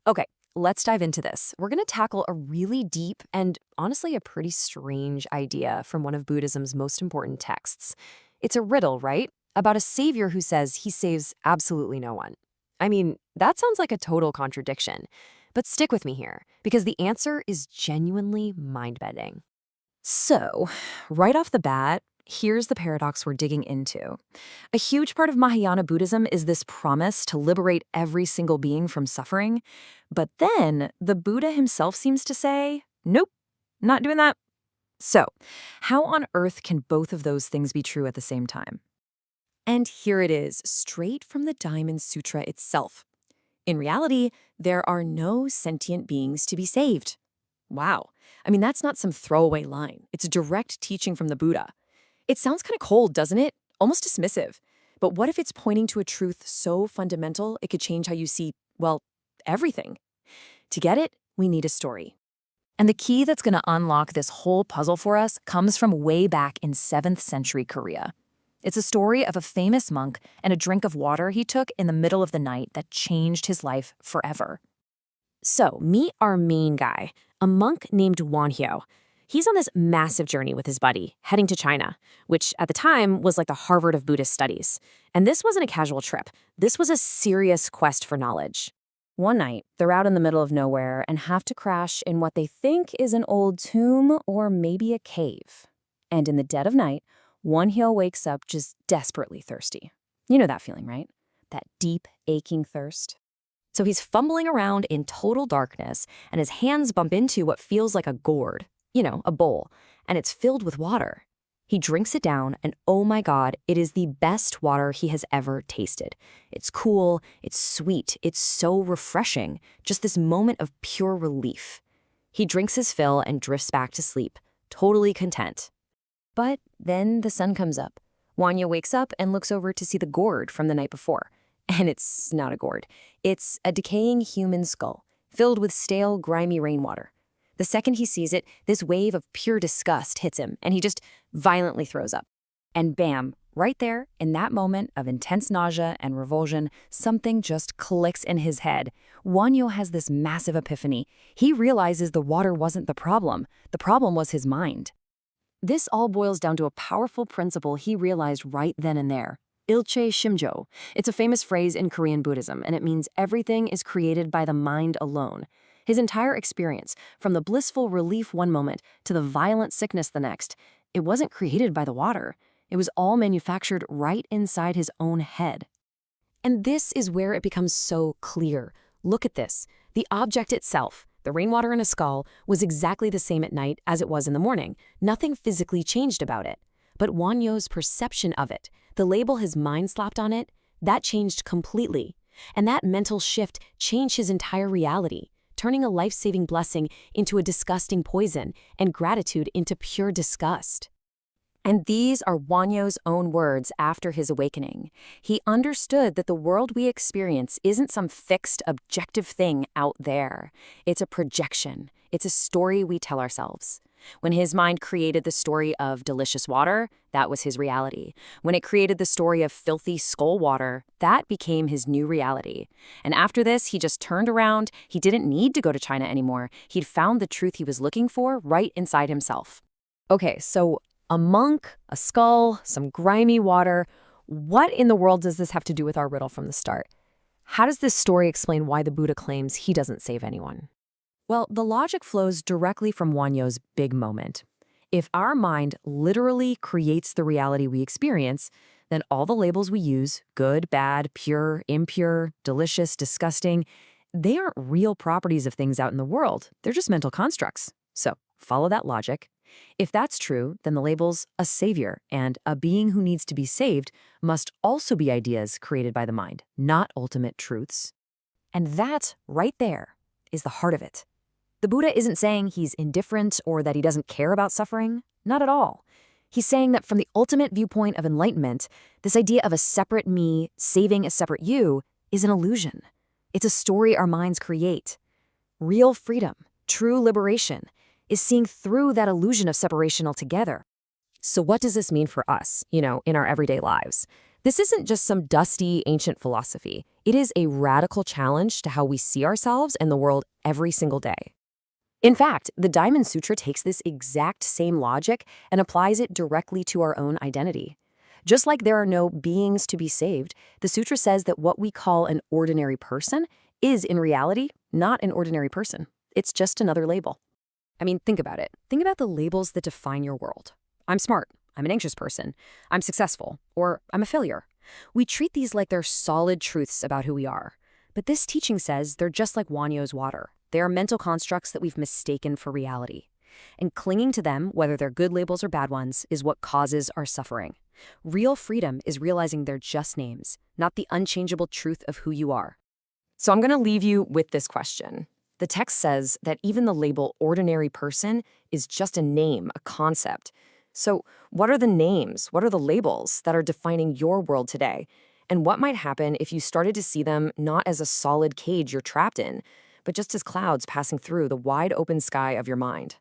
Okay, let's dive into this. We're going to tackle a really deep and honestly a pretty strange idea from one of Buddhism's most important texts. It's a riddle, right? About a savior who says he saves absolutely no one. I mean, that sounds like a total contradiction. But stick with me here, because the answer is genuinely mind-bending. So, right off the bat, here's the paradox we're digging into. A huge part of Mahayana Buddhism is this promise to liberate every single being from suffering. But then the Buddha himself seems to say, nope, not doing that. So, how on earth can both of those things be true at the same time? And here it is, straight from the Diamond Sutra itself. In reality, there are no sentient beings to be saved. Wow. I mean, that's not some throwaway line. It's a direct teaching from the Buddha. It sounds kind of cold, doesn't it? Almost dismissive. But what if it's pointing to a truth so fundamental it could change how you see, well, everything? To get it, we need a story. And the key that's going to unlock this whole puzzle for us comes from way back in 7th century Korea. It's a story of a famous monk and a drink of water he took in the middle of the night that changed his life forever. So, meet our main guy, a monk named Wonhyo. He's on this massive journey with his buddy, heading to China, which at the time was like the Harvard of Buddhist studies. And this wasn't a casual trip. This was a serious quest for knowledge. One night, they're out in the middle of nowhere and have to crash in what they think is an old tomb or maybe a cave. And in the dead of night, Wonhyo wakes up just desperately thirsty. You know that feeling, right? That deep, aching thirst. So he's fumbling around in total darkness, and his hands bump into what feels like a gourd, a bowl, and it's filled with water. He drinks it down, and oh my God, it is the best water he has ever tasted. It's cool, it's sweet, it's so refreshing, just this moment of pure relief. He drinks his fill and drifts back to sleep, totally content. But then the sun comes up. Wonhyo wakes up and looks over to see the gourd from the night before. And it's not a gourd. It's a decaying human skull, filled with stale, grimy rainwater. The second he sees it, this wave of pure disgust hits him, and he just violently throws up. And bam, right there, in that moment of intense nausea and revulsion, something just clicks in his head. Wonhyo has this massive epiphany. He realizes the water wasn't the problem. The problem was his mind. This all boils down to a powerful principle he realized right then and there. Ilche Shimjo. It's a famous phrase in Korean Buddhism, and it means everything is created by the mind alone. His entire experience, from the blissful relief one moment to the violent sickness the next, it wasn't created by the water. It was all manufactured right inside his own head. And this is where it becomes so clear. Look at this. The object itself, the rainwater in a skull, was exactly the same at night as it was in the morning. Nothing physically changed about it. But Wonhyo's perception of it, the label his mind slapped on it, that changed completely. And that mental shift changed his entire reality, turning a life-saving blessing into a disgusting poison and gratitude into pure disgust. And these are Wonhyo's own words after his awakening. He understood that the world we experience isn't some fixed, objective thing out there. It's a projection. It's a story we tell ourselves. When his mind created the story of delicious water, that was his reality. When it created the story of filthy skull water, that became his new reality. And after this, he just turned around. He didn't need to go to China anymore. He'd found the truth he was looking for right inside himself. Okay, so a monk, a skull, some grimy water. What in the world does this have to do with our riddle from the start? How does this story explain why the Buddha claims he doesn't save anyone? Well, the logic flows directly from Wonhyo's big moment. If our mind literally creates the reality we experience, then all the labels we use, good, bad, pure, impure, delicious, disgusting, they aren't real properties of things out in the world. They're just mental constructs. So follow that logic. If that's true, then the labels a savior and a being who needs to be saved must also be ideas created by the mind, not ultimate truths. And that, right there, is the heart of it. The Buddha isn't saying he's indifferent or that he doesn't care about suffering. Not at all. He's saying that from the ultimate viewpoint of enlightenment, this idea of a separate me saving a separate you is an illusion. It's a story our minds create. Real freedom, true liberation, is seeing through that illusion of separation altogether. So what does this mean for us, in our everyday lives? This isn't just some dusty, ancient philosophy. It is a radical challenge to how we see ourselves and the world every single day. In fact, the Diamond Sutra takes this exact same logic and applies it directly to our own identity. Just like there are no beings to be saved, the sutra says that what we call an ordinary person is in reality not an ordinary person. It's just another label. I mean, think about it. Think about the labels that define your world. I'm smart. I'm an anxious person. I'm successful. Or I'm a failure. We treat these like they're solid truths about who we are. But this teaching says they're just like Wonhyo's water. They are mental constructs that we've mistaken for reality. And clinging to them, whether they're good labels or bad ones, is what causes our suffering. Real freedom is realizing they're just names, not the unchangeable truth of who you are. So I'm going to leave you with this question. The text says that even the label ordinary person is just a name, a concept. So what are the names, what are the labels that are defining your world today? And what might happen if you started to see them not as a solid cage you're trapped in, but just as clouds passing through the wide open sky of your mind?